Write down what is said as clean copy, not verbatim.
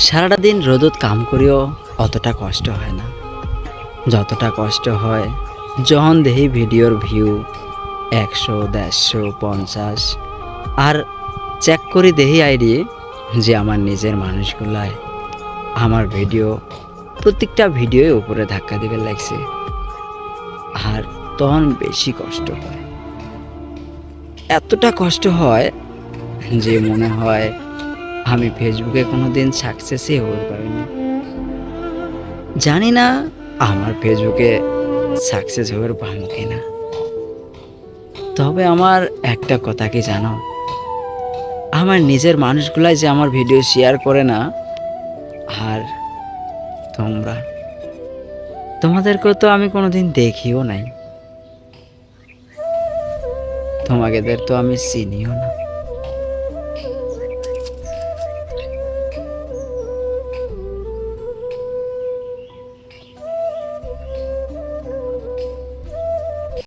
সারাটা দিন রোদত কাম করিও অতটা কষ্ট হয় না, যতটা কষ্ট হয় যখন দেখি ভিডিওর ভিউ 100, 150, 50 আর চেক করি দেখি আইডি যে আমার নিজের মানুষগুলাই আমার ভিডিও প্রত্যেকটা ভিডিওই উপরে ধাক্কা দিবে লাগছে। আর তখন বেশি কষ্ট হয়, এতটা কষ্ট হয় যে মনে হয় আমি ফেসবুকে কোনো দিন সাকসেসই হতে পারিনি। জানি না আমার ফেসবুকে সাকসেস হতে পারবো কিনা। তবে আমার একটা কথা কি জানো, আমার নিজের মানুষগুলাই যে আমার ভিডিও শেয়ার করে না, আর তোমাদেরকেও তো আমি কোনোদিন দেখিও নাই, তোমাদের তো আমি চিনিও না।